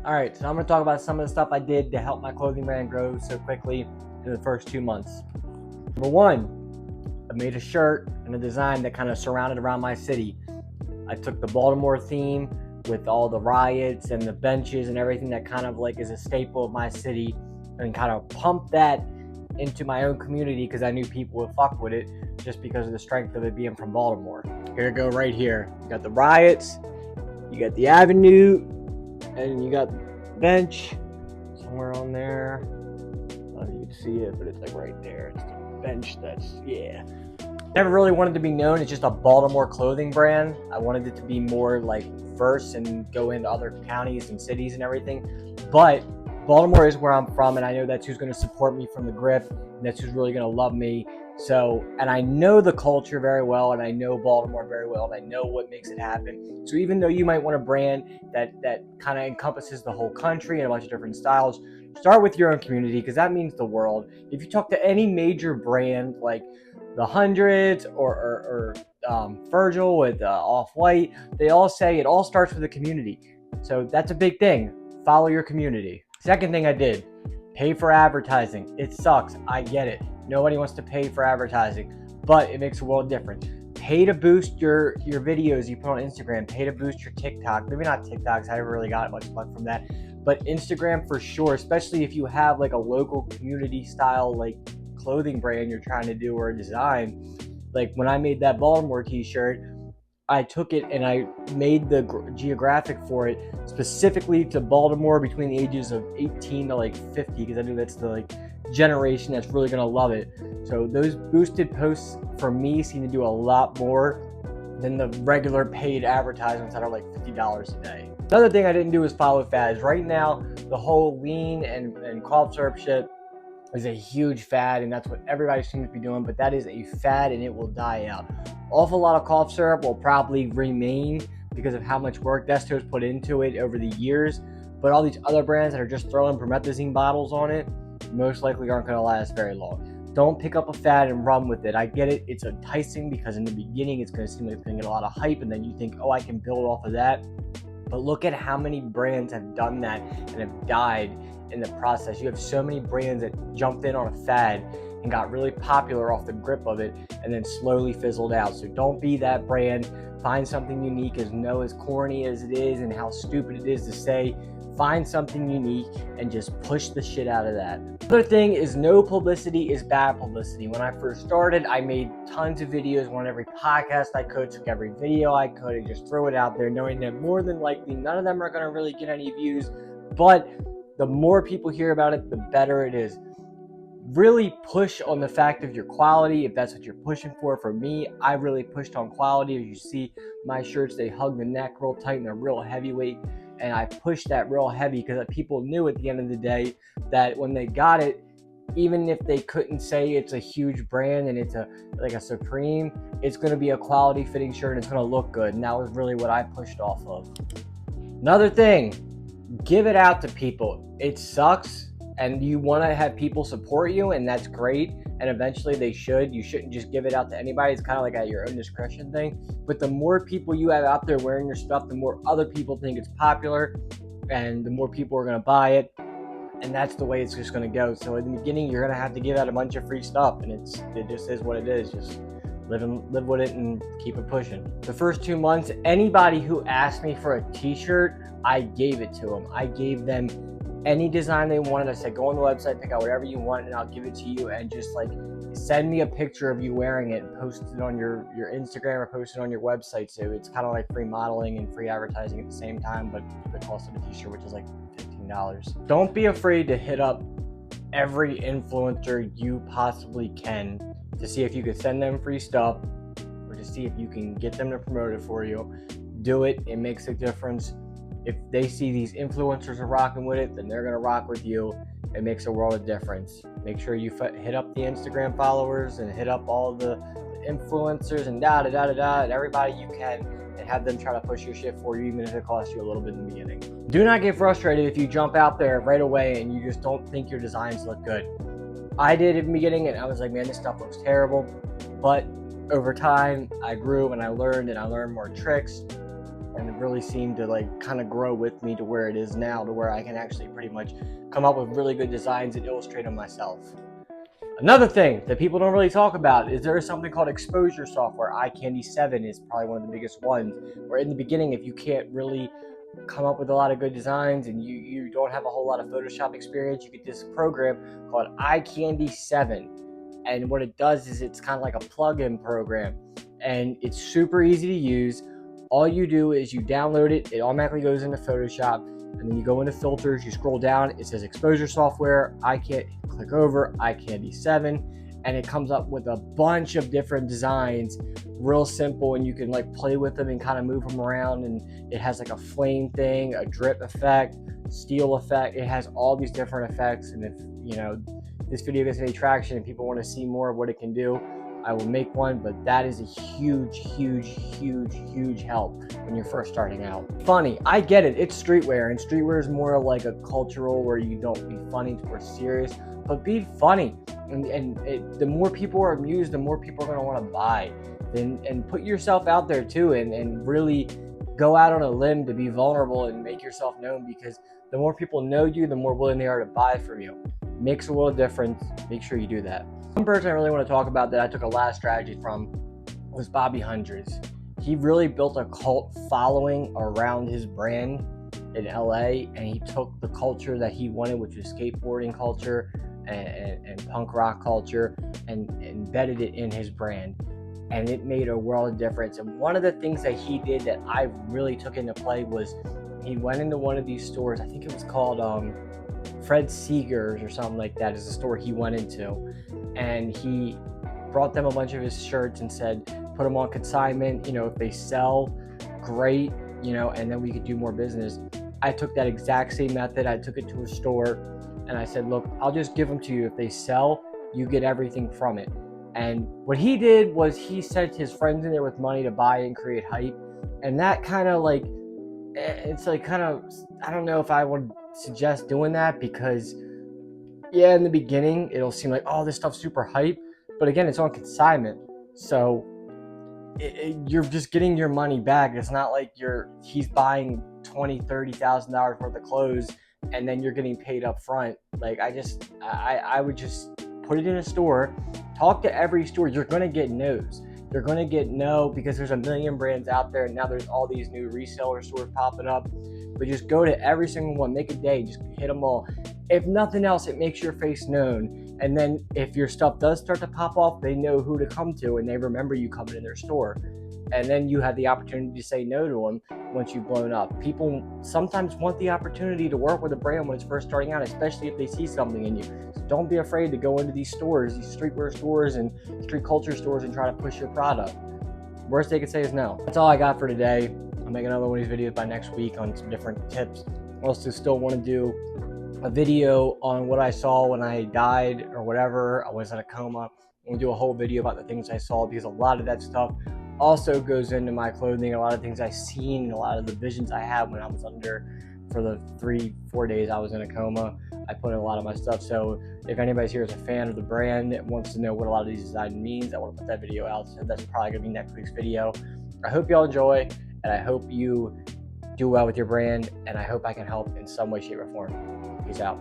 All right, so I'm gonna talk about some of the stuff I did to help my clothing brand grow so quickly in the first 2 months. Number one, I made a shirt and a design that kind of surrounded around my city. I took the Baltimore theme with all the riots and the benches and everything that kind of like is a staple of my city, and kind of pumped that into my own community because I knew people would fuck with it just because of the strength of it being from Baltimore. Here we go, right here. You got the riots, you got the avenue, and you got the bench somewhere on there. I don't know if you can see it, but it's like right there. It's the bench Never really wanted to be known as just a Baltimore clothing brand. I wanted it to be more like first and go into other counties and cities and everything. But Baltimore is where I'm from, and I know that's who's going to support me from the grip, and that's who's really going to love me. So, and I know the culture very well, and I know Baltimore very well, and I know what makes it happen. So even though you might want a brand that kind of encompasses the whole country and a bunch of different styles, start with your own community because that means the world. If you talk to any major brand like the Hundreds or Virgil with Off-White, they all say it all starts with the community. So that's a big thing. Follow your community. Second thing I did, pay for advertising. It sucks. I get it. Nobody wants to pay for advertising, but it makes a world of difference. Pay to boost your videos you put on Instagram. Pay to boost your TikTok. Maybe not TikToks. I never really got much luck from that. But Instagram for sure, especially if you have like a local community style like clothing brand you're trying to do or a design. Like when I made that Baltimore t-shirt, I took it and I made the geographic for it specifically to Baltimore between the ages of 18 to like 50 because I knew that's the like generation that's really gonna love it. So those boosted posts for me seem to do a lot more than the regular paid advertisements that are like $50 a day. Another thing I didn't do was follow fads. Right now, the whole lean and cough syrup shit is a huge fad, and that's what everybody seems to be doing, but that is a fad and it will die out. Awful lot of cough syrup will probably remain because of how much work Desto's put into it over the years, but all these other brands that are just throwing promethazine bottles on it most likely aren't going to last very long. Don't pick up a fad and run with it. I get it, it's enticing because in the beginning it's going to seem like it's going to get a lot of hype, and then you think, oh, I can build off of that. But look at how many brands have done that and have died in the process. You have so many brands that jumped in on a fad and got really popular off the grip of it and then slowly fizzled out. So don't be that brand. Find something unique. As corny as it is and how stupid it is to say, find something unique and just push the shit out of that. Another thing is no publicity is bad publicity. When I first started, I made tons of videos, went on every podcast I could, took every video I could and just threw it out there knowing that more than likely none of them are going to really get any views, but the more people hear about it, the better it is. Really push on the fact of your quality if that's what you're pushing for. For me, I really pushed on quality. As you see, my shirts, they hug the neck real tight and they're real heavyweight. And I pushed that real heavy because people knew at the end of the day that when they got it, even if they couldn't say it's a huge brand and it's like a Supreme, it's going to be a quality fitting shirt and it's going to look good. And that was really what I pushed off of. Another thing, give it out to people. It sucks and you want to have people support you, and that's great, and eventually they should. You shouldn't just give it out to anybody. It's kind of like at your own discretion thing. But the more people you have out there wearing your stuff, the more other people think it's popular and the more people are going to buy it, and that's the way it's just going to go. So in the beginning you're going to have to give out a bunch of free stuff, and it just is what it is. Just live with it and keep it pushing. The first 2 months, anybody who asked me for a t-shirt, I gave it to them. I gave them any design they wanted. I said, go on the website, pick out whatever you want, and I'll give it to you. And just like send me a picture of you wearing it and post it on your Instagram or post it on your website. So it's kind of like free modeling and free advertising at the same time, but the cost of a t-shirt, which is like $15. Don't be afraid to hit up every influencer you possibly can to see if you could send them free stuff or to see if you can get them to promote it for you. Do it. It makes a difference. If they see these influencers are rocking with it, then they're going to rock with you. It makes a world of difference. Make sure you hit up the Instagram followers and hit up all the influencers and and everybody you can, and have them try to push your shit for you, even if it costs you a little bit in the beginning. Do not get frustrated if you jump out there right away and you just don't think your designs look good. I did in the beginning, and I was like, man, this stuff looks terrible. But over time, I grew and I learned more tricks, and it really seemed to like kind of grow with me to where it is now, to where I can actually pretty much come up with really good designs and illustrate them myself. Another thing that people don't really talk about is there is something called exposure software. iCandy 7 is probably one of the biggest ones, where in the beginning, if you can't really come up with a lot of good designs and you don't have a whole lot of Photoshop experience, you get this program called iCandy 7. And what it does is it's kind of like a plug-in program, and it's super easy to use. All you do is you download it, it automatically goes into Photoshop, and then you go into filters, you scroll down, it says exposure software, click over iCandy 7, and it comes up with a bunch of different designs, real simple, and you can like play with them and kind of move them around. And it has like a flame thing, a drip effect, steel effect. It has all these different effects, and if this video gets any traction and people want to see more of what it can do, I will make one. But that is a huge help when you're first starting out. Funny, I get it, it's streetwear, and streetwear is more like a cultural where you don't be funny or serious, but be funny. The more people are amused, the more people are going to want to buy. And put yourself out there too, and really go out on a limb to be vulnerable and make yourself known, because the more people know you, the more willing they are to buy from you. Makes a world of difference. Make sure you do that. One person I really want to talk about that I took a lot of strategy from was Bobby Hundreds. He really built a cult following around his brand in LA, and he took the culture that he wanted, which was skateboarding culture and punk rock culture, and embedded it in his brand. And it made a world of difference. And one of the things that he did that I really took into play was he went into one of these stores, I think it was called Fred Seeger's or something like that is the store he went into, and he brought them a bunch of his shirts and said, put them on consignment, if they sell, great, and then we could do more business. I took that exact same method. I took it to a store and I said, look, I'll just give them to you. If they sell, you get everything from it. And what he did was he sent his friends in there with money to buy and create hype. And that kind of like, it's like kind of, I don't know if I would suggest doing that, because yeah, in the beginning it'll seem like, oh, this stuff's super hype, but again, it's on consignment, so you're just getting your money back. It's not like he's buying $20,000-$30,000 worth of clothes and then you're getting paid up front. Like I would just put it in a store, talk to every store. You're going to get no's. You're going to get no, because there's a million brands out there, and now there's all these new reseller stores popping up. But just go to every single one, make a day, just hit them all. If nothing else, it makes your face known. And then if your stuff does start to pop off, they know who to come to, and they remember you coming in their store. And then you have the opportunity to say no to them once you've blown up. People sometimes want the opportunity to work with a brand when it's first starting out, especially if they see something in you. So don't be afraid to go into these stores, these streetwear stores and street culture stores, and try to push your product. Worst they could say is no. That's all I got for today. I'll make another one of these videos by next week on some different tips. I also still want to do a video on what I saw when I died or whatever. I was in a coma. I'm going to do a whole video about the things I saw, because a lot of that stuff also goes into my clothing. A lot of things I've seen and a lot of the visions I had when I was under for the 3-4 days I was in a coma, I put in a lot of my stuff. So if anybody's here is a fan of the brand that wants to know what a lot of these designs means, I want to put that video out. So that's probably going to be next week's video. I hope y'all enjoy, and I hope you do well with your brand, and I hope I can help in some way, shape, or form. Peace out.